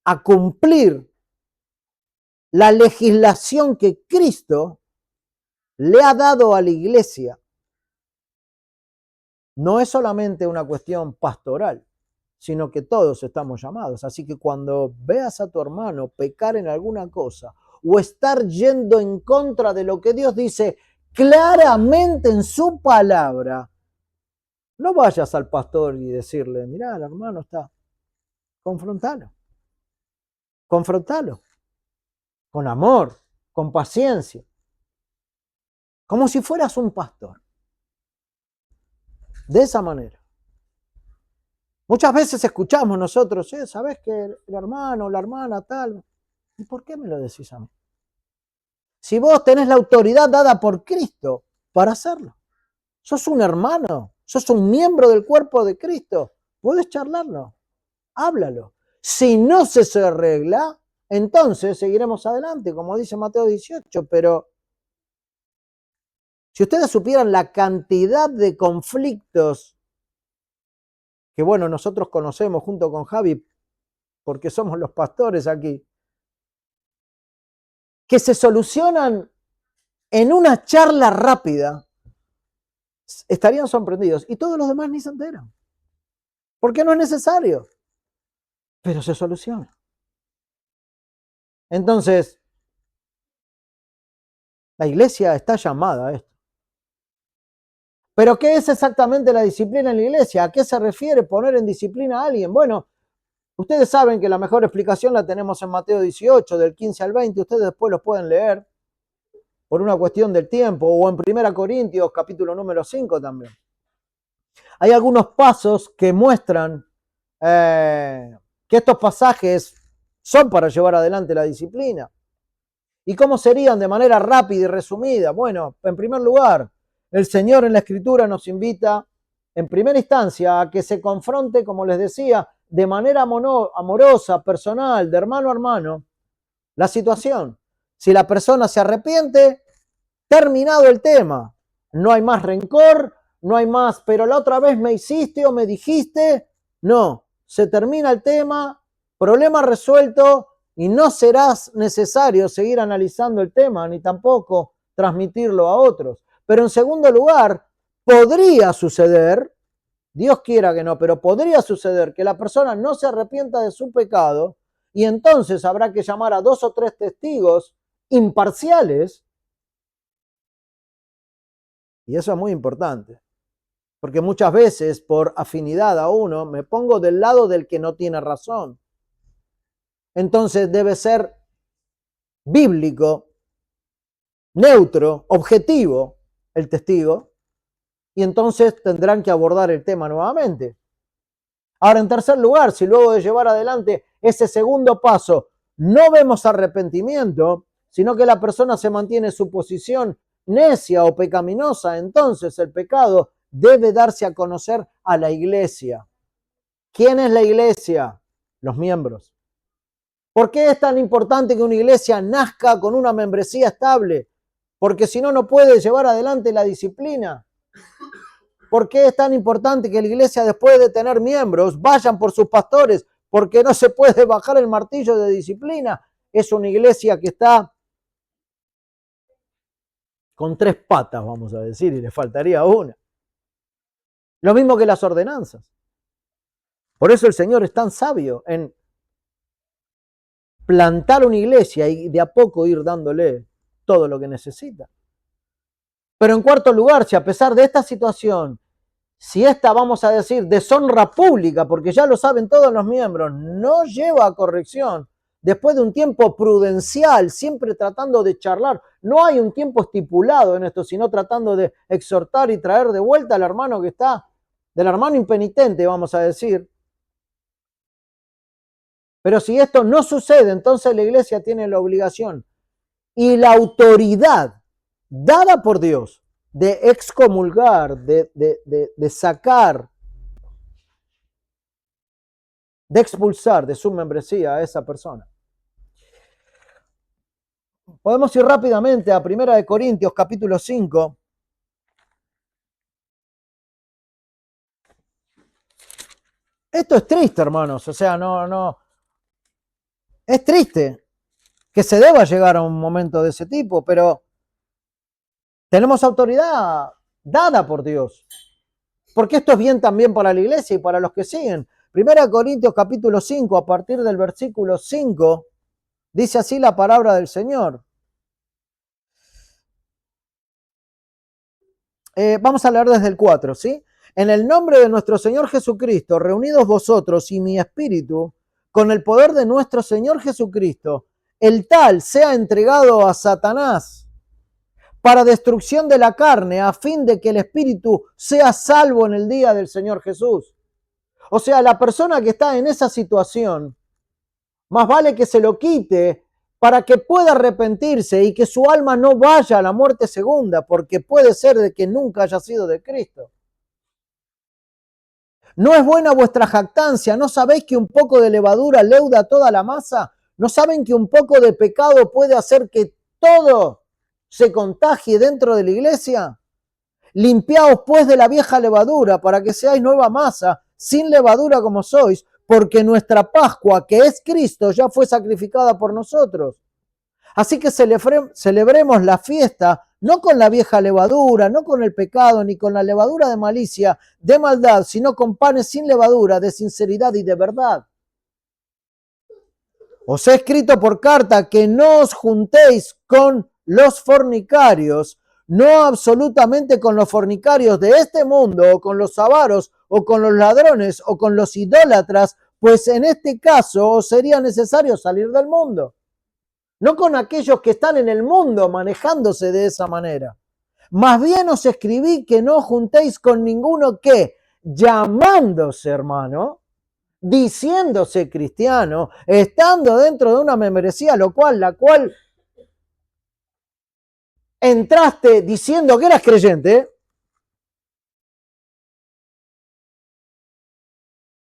a cumplir la legislación que Cristo le ha dado a la iglesia. No es solamente una cuestión pastoral, sino que todos estamos llamados. Así que cuando veas a tu hermano pecar en alguna cosa o estar yendo en contra de lo que Dios dice claramente en su palabra, no vayas al pastor y decirle, mirá, el hermano está, confrontalo con amor, con paciencia, como si fueras un pastor. De esa manera. Muchas veces escuchamos nosotros, ¿sabés que el hermano, la hermana, tal? ¿Y por qué me lo decís a mí? Si vos tenés la autoridad dada por Cristo para hacerlo. Sos un hermano, sos un miembro del cuerpo de Cristo. Puedes charlarlo, háblalo. Si no se arregla, entonces seguiremos adelante, como dice Mateo 18, pero si ustedes supieran la cantidad de conflictos que, bueno, nosotros conocemos junto con Javi, porque somos los pastores aquí, que se solucionan en una charla rápida, estarían sorprendidos. Y todos los demás ni se enteran. Porque no es necesario. pero se soluciona. Entonces, la iglesia está llamada a esto. ¿Pero qué es exactamente la disciplina en la iglesia? ¿A qué se refiere poner en disciplina a alguien? Bueno, ustedes saben que la mejor explicación la tenemos en Mateo 18, del 15 al 20. Ustedes después lo pueden leer por una cuestión del tiempo, o en 1 Corintios, capítulo número 5 también. Hay algunos pasos que muestran que estos pasajes son para llevar adelante la disciplina. ¿Y cómo serían de manera rápida y resumida? Bueno, en primer lugar, el Señor en la Escritura nos invita, en primera instancia, a que se confronte, como les decía, de manera amorosa, personal, de hermano a hermano, la situación. Si la persona se arrepiente, terminado el tema. No hay más rencor, no hay más, pero la otra vez me hiciste o me dijiste. No, se termina el tema, problema resuelto, y no será necesario seguir analizando el tema, ni tampoco transmitirlo a otros. Pero en segundo lugar, podría suceder, Dios quiera que no, pero podría suceder que la persona no se arrepienta de su pecado, y entonces habrá que llamar a 2 o 3 testigos imparciales. Y eso es muy importante, porque muchas veces por afinidad a uno me pongo del lado del que no tiene razón. Entonces debe ser bíblico, neutro, objetivo el testigo, y entonces tendrán que abordar el tema nuevamente. Ahora, en tercer lugar, si luego de llevar adelante ese segundo paso no vemos arrepentimiento, sino que la persona se mantiene en su posición necia o pecaminosa, entonces el pecado debe darse a conocer a la iglesia. ¿Quién es la iglesia? Los miembros. ¿Por qué es tan importante que una iglesia nazca con una membresía estable? Porque si no, no puede llevar adelante la disciplina. ¿Por qué es tan importante que la iglesia, después de tener miembros, vayan por sus pastores? Porque no se puede bajar el martillo de disciplina. Es una iglesia que está con 3 patas, vamos a decir, y le faltaría una. Lo mismo que las ordenanzas. Por eso el Señor es tan sabio en plantar una iglesia y de a poco ir dándole todo lo que necesita. Pero en cuarto lugar, si a pesar de esta situación, si esta, vamos a decir, deshonra pública, porque ya lo saben todos los miembros, no lleva a corrección, después de un tiempo prudencial, siempre tratando de charlar, no hay un tiempo estipulado en esto, sino tratando de exhortar y traer de vuelta al hermano que está, del hermano impenitente, vamos a decir. Pero si esto no sucede, entonces la iglesia tiene la obligación y la autoridad dada por Dios de excomulgar, de sacar, de expulsar de su membresía a esa persona. Podemos ir rápidamente a 1 Corintios capítulo 5. Esto es triste, hermanos, o sea, no. Es triste que se deba llegar a un momento de ese tipo, pero tenemos autoridad dada por Dios. Porque esto es bien también para la iglesia y para los que siguen. 1 Corintios capítulo 5, a partir del versículo 5, dice así la palabra del Señor. Vamos a leer desde el 4, ¿sí? En el nombre de nuestro Señor Jesucristo, reunidos vosotros y mi espíritu, con el poder de nuestro Señor Jesucristo, el tal sea entregado a Satanás para destrucción de la carne, a fin de que el espíritu sea salvo en el día del Señor Jesús. O sea, la persona que está en esa situación, más vale que se lo quite para que pueda arrepentirse y que su alma no vaya a la muerte segunda, porque puede ser de que nunca haya sido de Cristo. ¿No es buena vuestra jactancia? ¿No sabéis que un poco de levadura leuda toda la masa? ¿No saben que un poco de pecado puede hacer que todo se contagie dentro de la iglesia? Limpiaos pues de la vieja levadura para que seáis nueva masa, sin levadura como sois, porque nuestra Pascua, que es Cristo, ya fue sacrificada por nosotros. Así que celebremos la fiesta, no con la vieja levadura, no con el pecado, ni con la levadura de malicia, de maldad, sino con panes sin levadura, de sinceridad y de verdad. Os he escrito por carta que no os juntéis con los fornicarios, no absolutamente con los fornicarios de este mundo, o con los avaros, o con los ladrones, o con los idólatras, pues en este caso os sería necesario salir del mundo. No con aquellos que están en el mundo manejándose de esa manera. Más bien os escribí que no juntéis con ninguno que, llamándose hermano, diciéndose cristiano, estando dentro de una membresía, la cual entraste diciendo que eras creyente,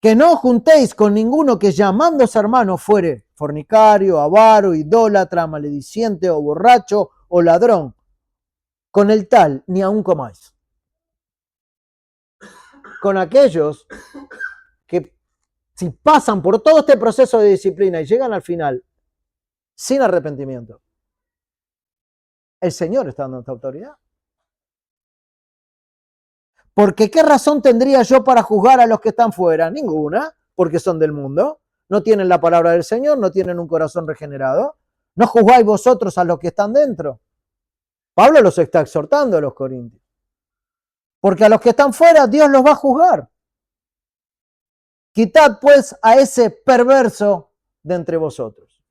que no juntéis con ninguno que llamándose hermano fuere fornicario, avaro, idólatra, malediciente o borracho o ladrón. Con el tal ni aun comáis. Con aquellos que si pasan por todo este proceso de disciplina y llegan al final sin arrepentimiento, el Señor está dando esta autoridad. Porque ¿qué razón tendría yo para juzgar a los que están fuera? Ninguna, porque son del mundo, no tienen la palabra del Señor, no tienen un corazón regenerado. No juzgáis vosotros a los que están dentro. Pablo los está exhortando a los corintios. Porque a los que están fuera Dios los va a juzgar. Quitad pues a ese perverso de entre vosotros.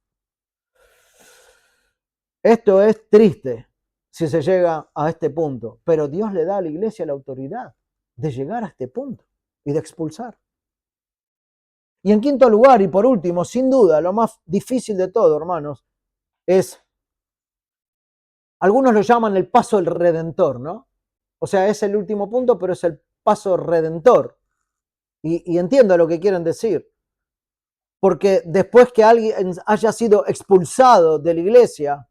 Esto es triste si se llega a este punto, pero Dios le da a la iglesia la autoridad de llegar a este punto y de expulsar. Y en quinto lugar, y por último, sin duda, lo más difícil de todo, hermanos, es, algunos lo llaman el paso del redentor, ¿no? O sea, es el último punto, pero es el paso redentor. Y entiendo lo que quieren decir. Porque después que alguien haya sido expulsado de la iglesia,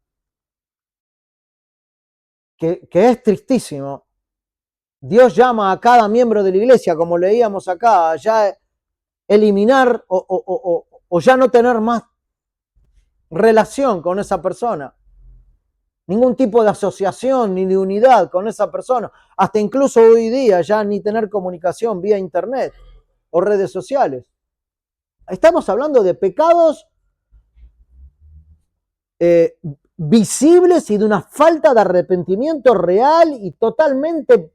que es tristísimo, Dios llama a cada miembro de la iglesia, como leíamos acá, ya eliminar o ya no tener más relación con esa persona. Ningún tipo de asociación ni de unidad con esa persona. Hasta incluso hoy día ya ni tener comunicación vía internet o redes sociales. Estamos hablando de pecados visibles y de una falta de arrepentimiento real y totalmente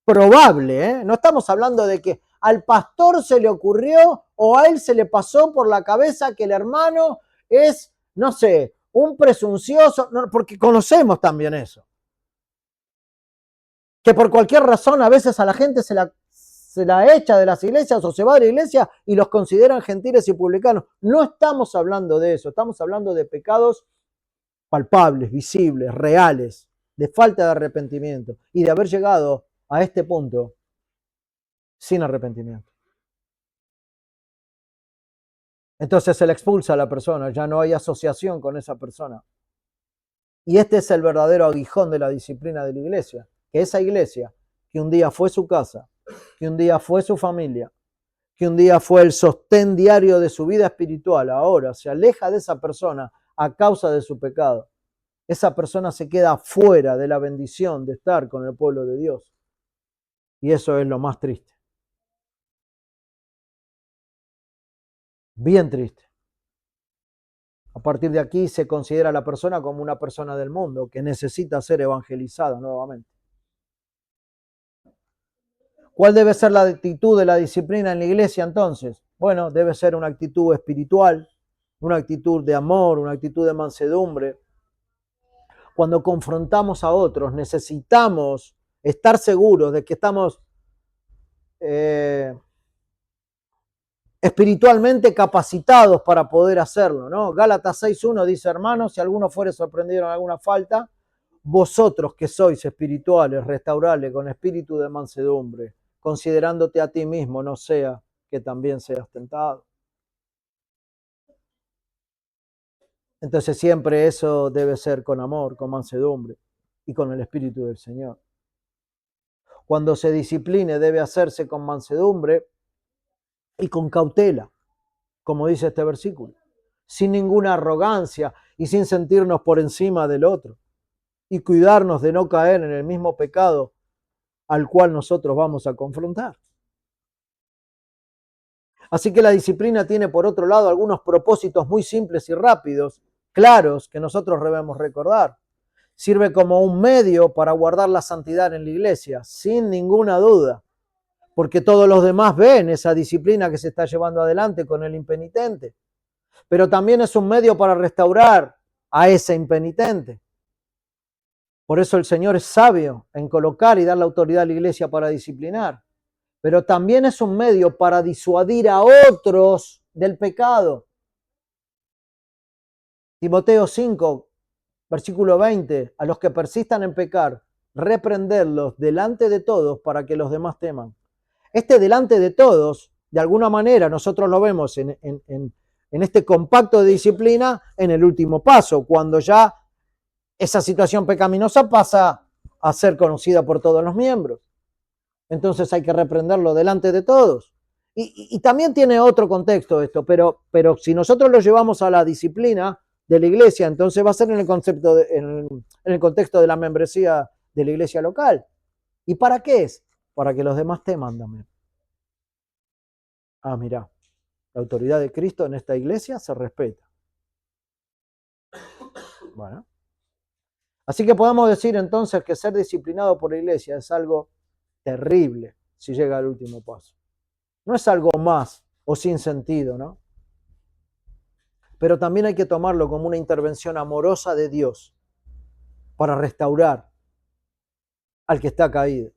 probable. No estamos hablando de que al pastor se le ocurrió o a él se le pasó por la cabeza que el hermano es, no sé, un presuncioso, porque conocemos también eso. Que por cualquier razón a veces a la gente se la echa de las iglesias o se va de la iglesia y los consideran gentiles y publicanos. No estamos hablando de eso, estamos hablando de pecados palpables, visibles, reales, de falta de arrepentimiento y de haber llegado a este punto sin arrepentimiento. Entonces se le expulsa a la persona, ya no hay asociación con esa persona. Y este es el verdadero aguijón de la disciplina de la iglesia, que esa iglesia, que un día fue su casa, que un día fue su familia, que un día fue el sostén diario de su vida espiritual, ahora se aleja de esa persona a causa de su pecado. Esa persona se queda fuera de la bendición de estar con el pueblo de Dios. Y eso es lo más triste. Bien triste. A partir de aquí se considera a la persona como una persona del mundo que necesita ser evangelizada nuevamente. ¿Cuál debe ser la actitud de la disciplina en la iglesia entonces? Bueno, debe ser una actitud espiritual, una actitud de amor, una actitud de mansedumbre. Cuando confrontamos a otros, necesitamos estar seguros de que estamos espiritualmente capacitados para poder hacerlo, ¿no? Gálatas 6:1 dice, hermanos, si alguno fuere sorprendido en alguna falta, vosotros que sois espirituales, restaurarle con espíritu de mansedumbre, considerándote a ti mismo, no sea que también seas tentado. Entonces siempre eso debe ser con amor, con mansedumbre y con el espíritu del Señor. Cuando se discipline debe hacerse con mansedumbre y con cautela, como dice este versículo, sin ninguna arrogancia y sin sentirnos por encima del otro y cuidarnos de no caer en el mismo pecado al cual nosotros vamos a confrontar. Así que la disciplina tiene, por otro lado, algunos propósitos muy simples y rápidos, claros, que nosotros debemos recordar. Sirve como un medio para guardar la santidad en la iglesia, sin ninguna duda, porque todos los demás ven esa disciplina que se está llevando adelante con el impenitente. Pero también es un medio para restaurar a ese impenitente. Por eso el Señor es sabio en colocar y dar la autoridad a la iglesia para disciplinar. Pero también es un medio para disuadir a otros del pecado. Timoteo 5, versículo 20, a los que persistan en pecar, reprenderlos delante de todos para que los demás teman. Este delante de todos, de alguna manera, nosotros lo vemos en este compacto de disciplina en el último paso, cuando ya esa situación pecaminosa pasa a ser conocida por todos los miembros. Entonces hay que reprenderlo delante de todos. Y también tiene otro contexto esto, pero si nosotros lo llevamos a la disciplina de la iglesia, entonces va a ser en el contexto de la membresía de la iglesia local. ¿Y para qué es? Para que los demás teman también. Ah, mirá, la autoridad de Cristo en esta iglesia se respeta. Bueno. Así que podemos decir entonces que ser disciplinado por la iglesia es algo terrible si llega al último paso. No es algo más o sin sentido, ¿no? Pero también hay que tomarlo como una intervención amorosa de Dios para restaurar al que está caído.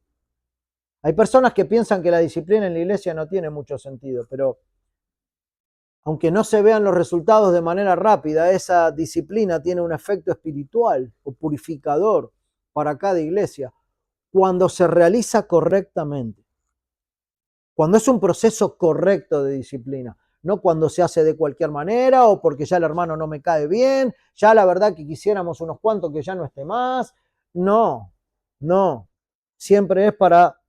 Hay personas que piensan que la disciplina en la iglesia no tiene mucho sentido, pero aunque no se vean los resultados de manera rápida, esa disciplina tiene un efecto espiritual o purificador para cada iglesia cuando se realiza correctamente. Cuando es un proceso correcto de disciplina, no cuando se hace de cualquier manera o porque ya el hermano no me cae bien, ya la verdad que quisiéramos unos cuantos que ya no esté más. No. Siempre es para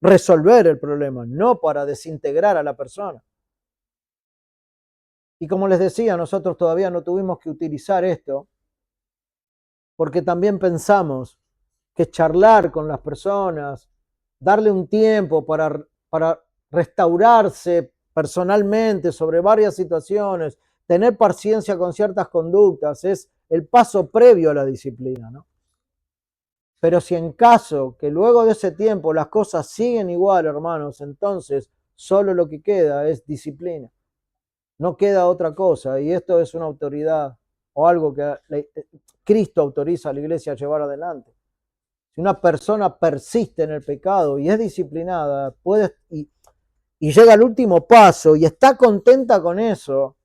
resolver el problema, no para desintegrar a la persona. Y como les decía, nosotros todavía no tuvimos que utilizar esto porque también pensamos que charlar con las personas, darle un tiempo para restaurarse personalmente sobre varias situaciones, tener paciencia con ciertas conductas, es el paso previo a la disciplina, ¿no? Pero si en caso que luego de ese tiempo las cosas siguen igual, hermanos, entonces solo lo que queda es disciplina. No queda otra cosa, y esto es una autoridad o algo que Cristo autoriza a la iglesia a llevar adelante. Si una persona persiste en el pecado y es disciplinada, y llega al último paso y está contenta con eso,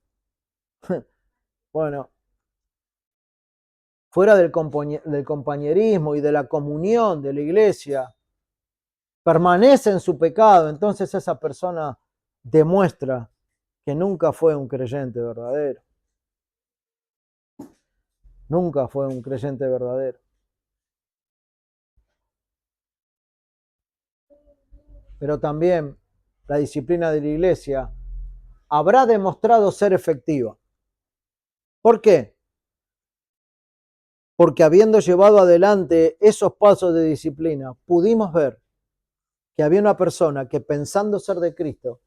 bueno, fuera del compañerismo y de la comunión de la iglesia, permanece en su pecado, entonces esa persona demuestra que nunca fue un creyente verdadero. Nunca fue un creyente verdadero. Pero también la disciplina de la iglesia habrá demostrado ser efectiva. ¿Por qué? Porque habiendo llevado adelante esos pasos de disciplina, pudimos ver que había una persona que pensando ser de Cristo,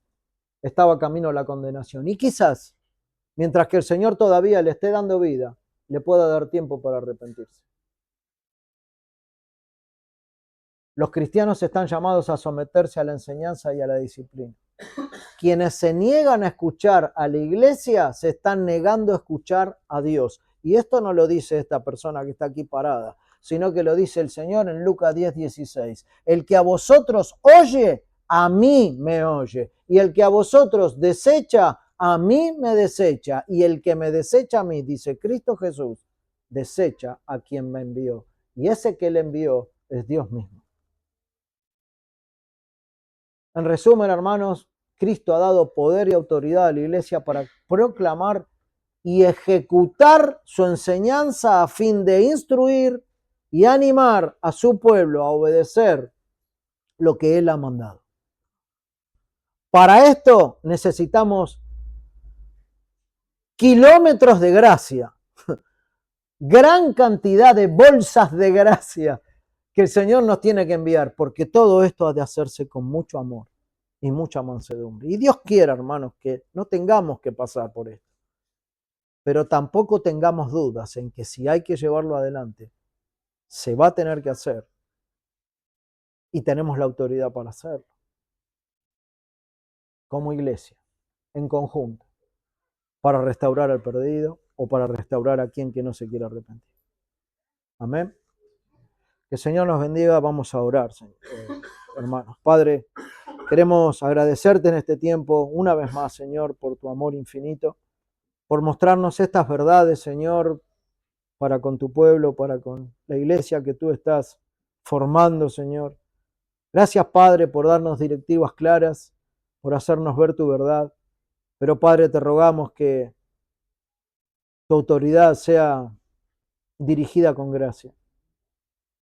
estaba camino a la condenación. Y quizás, mientras que el Señor todavía le esté dando vida, le pueda dar tiempo para arrepentirse. Los cristianos están llamados a someterse a la enseñanza y a la disciplina. Quienes se niegan a escuchar a la iglesia, se están negando a escuchar a Dios. Y esto no lo dice esta persona que está aquí parada, sino que lo dice el Señor en Lucas 10:16. El que a vosotros oye, a mí me oye. Y el que a vosotros desecha, a mí me desecha. Y el que me desecha a mí, dice Cristo Jesús, desecha a quien me envió. Y ese que le envió es Dios mismo. En resumen, hermanos, Cristo ha dado poder y autoridad a la iglesia para proclamar y ejecutar su enseñanza a fin de instruir y animar a su pueblo a obedecer lo que Él ha mandado. Para esto necesitamos kilómetros de gracia, gran cantidad de bolsas de gracia que el Señor nos tiene que enviar, porque todo esto ha de hacerse con mucho amor y mucha mansedumbre. Y Dios quiera, hermanos, que no tengamos que pasar por esto, pero tampoco tengamos dudas en que si hay que llevarlo adelante, se va a tener que hacer y tenemos la autoridad para hacerlo, como iglesia, en conjunto, para restaurar al perdido o para restaurar a quien que no se quiera arrepentir. Amén. Que el Señor nos bendiga. Vamos a orar, hermanos. Padre, queremos agradecerte en este tiempo una vez más, Señor, por tu amor infinito, por mostrarnos estas verdades, Señor, para con tu pueblo, para con la iglesia que tú estás formando, Señor. Gracias, Padre, por darnos directivas claras, por hacernos ver tu verdad. Pero, Padre, te rogamos que tu autoridad sea dirigida con gracia.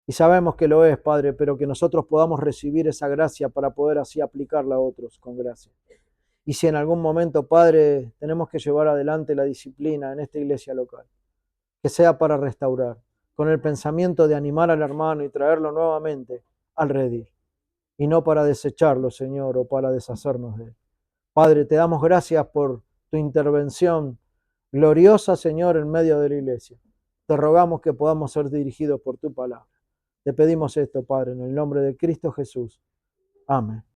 Y sabemos que lo es, Padre, pero que nosotros podamos recibir esa gracia para poder así aplicarla a otros con gracia. Y si en algún momento, Padre, tenemos que llevar adelante la disciplina en esta iglesia local, que sea para restaurar, con el pensamiento de animar al hermano y traerlo nuevamente al redil, y no para desecharlo, Señor, o para deshacernos de él. Padre, te damos gracias por tu intervención gloriosa, Señor, en medio de la iglesia. Te rogamos que podamos ser dirigidos por tu palabra. Te pedimos esto, Padre, en el nombre de Cristo Jesús. Amén.